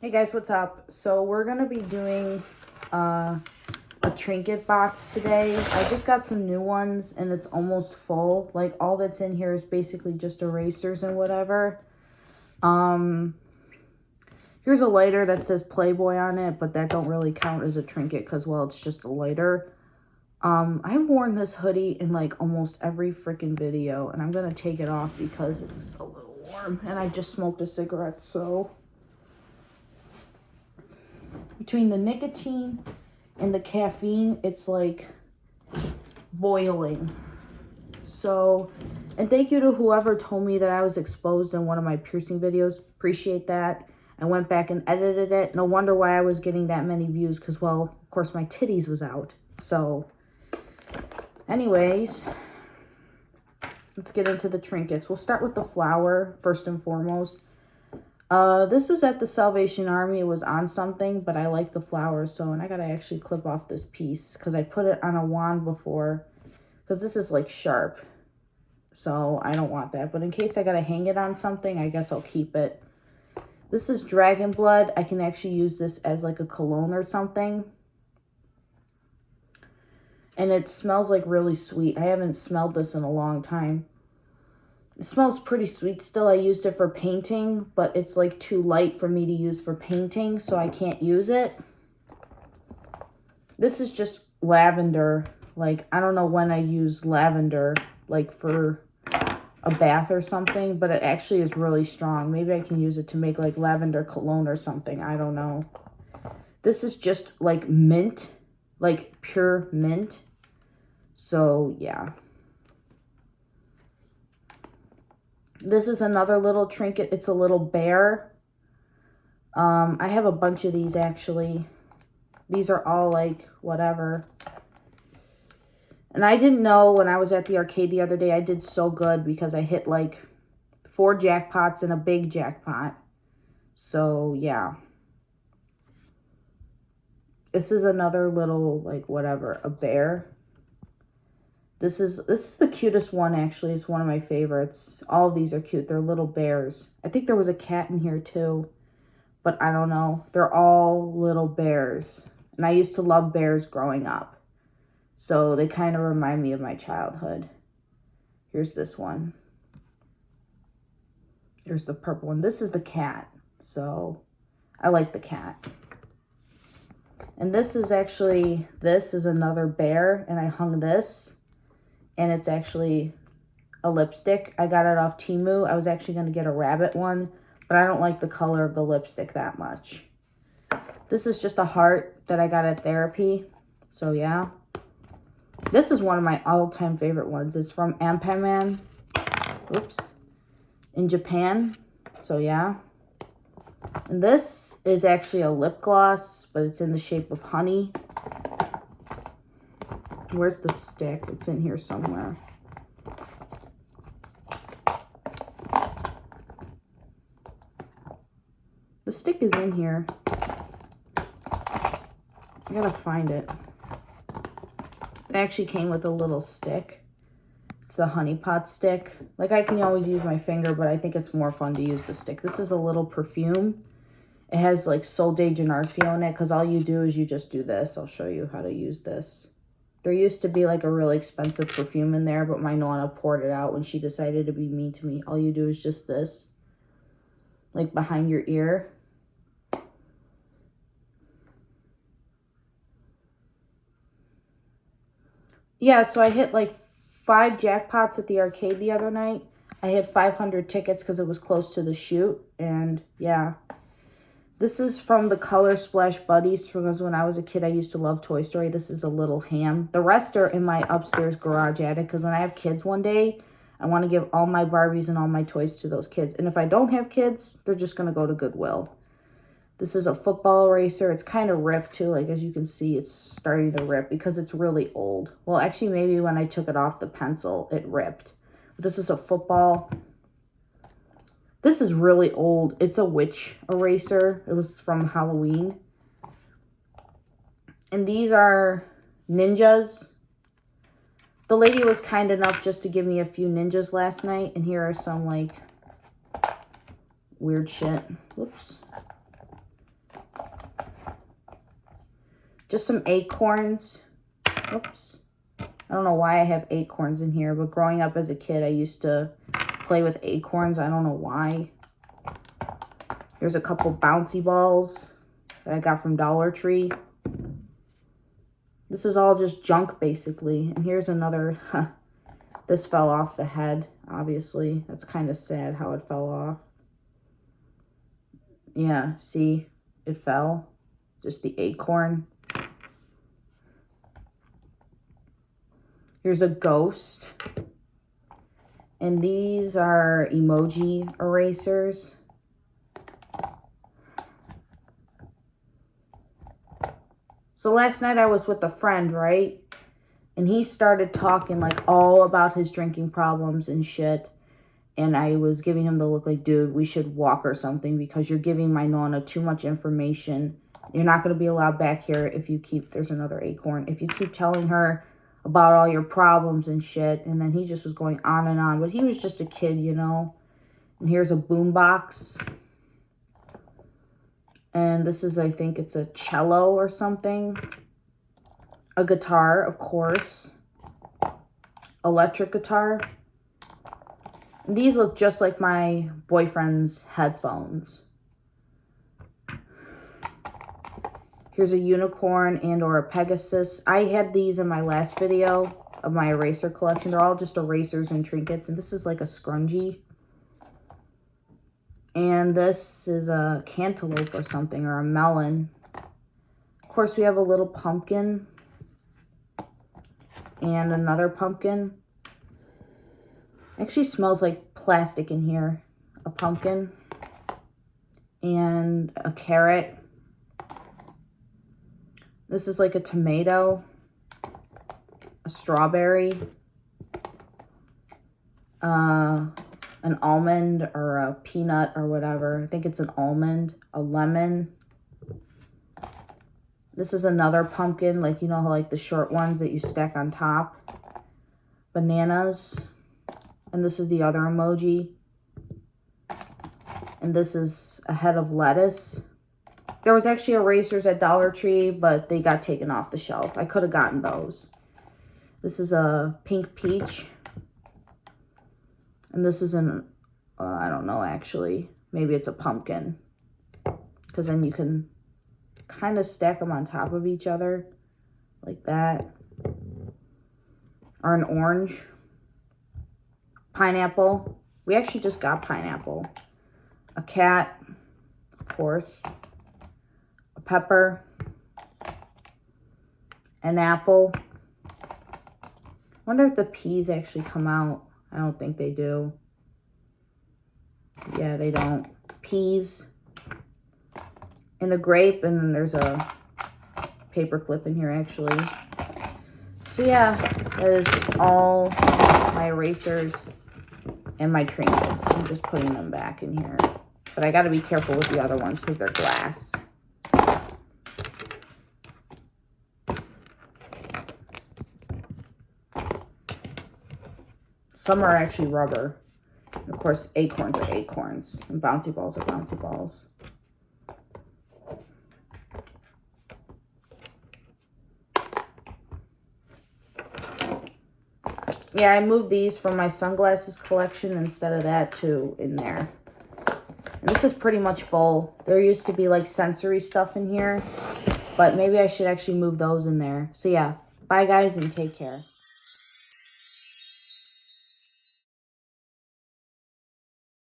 Hey guys, what's up? So we're gonna be doing a trinket box today. I just got some new ones and it's almost full. Like all that's in here is basically just erasers and whatever. Here's a lighter that says Playboy on it, but that don't really count as a trinket because, well, it's just a lighter. I've worn this hoodie in like almost every freaking video, and I'm gonna take it off because it's a little warm and I just smoked a cigarette, so between the nicotine and the caffeine, it's like boiling. So, and thank you to whoever told me that I was exposed in one of my piercing videos. Appreciate that. I went back and edited it. No wonder why I was getting that many views because, well, of course my titties was out. So, anyways, let's get into the trinkets. We'll start with the flower first and foremost. This was at the Salvation Army. It was on something, but I like the flowers, so, and I gotta actually clip off this piece because I put it on a wand before because this is like sharp, so I don't want that. But in case I gotta hang it on something, I guess I'll keep it. This is dragon blood. I can actually use this as like a cologne or something. And it smells like really sweet. I haven't smelled this in a long time. It smells pretty sweet still. I used it for painting, but it's like too light for me to use for painting, so I can't use it. This is just lavender. Like, I don't know when I use lavender, like for a bath or something, but it actually is really strong. Maybe I can use it to make like lavender cologne or something. I don't know. This is just like mint, like pure mint. So, yeah. This is another little trinket. It's a little bear. I have a bunch of these, actually. These are all, like, whatever. And I didn't know when I was at the arcade the other day, I did so good because I hit, like, 4 jackpots and a big jackpot. So, yeah. This is another little, like, whatever, a bear. This is the cutest one, actually. It's one of my favorites. All of these are cute. They're little bears. I think there was a cat in here, too. But I don't know. They're all little bears. And I used to love bears growing up. So they kind of remind me of my childhood. Here's this one. Here's the purple one. This is the cat. So I like the cat. And this is actually, this is another bear. And I hung this. And it's actually a lipstick. I got it off Temu. I was actually going to get a rabbit one, but I don't like the color of the lipstick that much. This is just a heart that I got at therapy. So, yeah. This is one of my all-time favorite ones. It's from Ampan oops, in Japan. So, yeah. And this is actually a lip gloss, but it's in the shape of honey. Where's the stick? It's in here somewhere. The stick is in here. I gotta find it. It actually came with a little stick. It's the honey pot stick. Like, I can always use my finger, but I think it's more fun to use the stick. This is a little perfume. It has like Sol de Janeiro in it because all you do is you just do this. I'll show you how to use this. There used to be like a really expensive perfume in there, but my Nonna poured it out when she decided to be mean to me. All you do is just this, like behind your ear. Yeah, so I hit like 5 jackpots at the arcade the other night. I had 500 tickets because it was close to the shoot, and yeah. This is from the Color Splash Buddies because when I was a kid, I used to love Toy Story. This is a little ham. The rest are in my upstairs garage attic because when I have kids one day, I want to give all my Barbies and all my toys to those kids. And if I don't have kids, they're just going to go to Goodwill. This is a football eraser. It's kind of ripped too. Like, as you can see, it's starting to rip because it's really old. Well, actually, maybe when I took it off the pencil, it ripped. But this is a football. This is really old. It's a witch eraser. It was from Halloween. And these are ninjas. The lady was kind enough just to give me a few ninjas last night. And here are some, like, weird shit. Whoops. Just some acorns. Oops. I don't know why I have acorns in here, but growing up as a kid, I used to play with acorns. I don't know why. Here's a couple bouncy balls that I got from Dollar Tree. This is all just junk, basically. And here's another, this fell off the head, obviously. That's kind of sad how it fell off. Yeah, see, it fell. Just the acorn. Here's a ghost. And these are emoji erasers. So last night I was with a friend, right? And he started talking like all about his drinking problems and shit. And I was giving him the look like, dude, we should walk or something because you're giving my Nonna too much information. You're not going to be allowed back here if you keep, there's another acorn, if you keep telling her about all your problems and shit. And then he just was going on and on. But he was just a kid, you know. And here's a boombox. And this is, I think it's a cello or something. A guitar, of course. Electric guitar. And these look just like my boyfriend's headphones. Here's a unicorn and or a Pegasus. I had these in my last video of my eraser collection. They're all just erasers and trinkets. And this is like a scrunchie. And this is a cantaloupe or something, or a melon. Of course, we have a little pumpkin. And another pumpkin. Actually smells like plastic in here. A pumpkin. And a carrot. This is like a tomato. A strawberry. An almond or a peanut or whatever. I think it's an almond. A lemon. This is another pumpkin, like, you know, like the short ones that you stack on top. Bananas. And this is the other emoji. And this is a head of lettuce. There was actually erasers at Dollar Tree, but they got taken off the shelf. I could have gotten those. This is a pink peach. And this is an, I don't know, actually. Maybe it's a pumpkin. Because then you can kind of stack them on top of each other. Like that. Or an orange. Pineapple. We actually just got pineapple. A cat, of course. A pepper. An apple. Wonder if the peas actually come out. I don't think they do. Yeah, they don't. Peas. And the grape, and then there's a paper clip in here, actually. So yeah, that is all my erasers and my trinkets. I'm just putting them back in here. But I got to be careful with the other ones because they're glass. Some are actually rubber. And of course, acorns are acorns. And bouncy balls are bouncy balls. Yeah, I moved these from my sunglasses collection instead of that to in there. And this is pretty much full. There used to be like sensory stuff in here. But maybe I should actually move those in there. So yeah, bye guys and take care.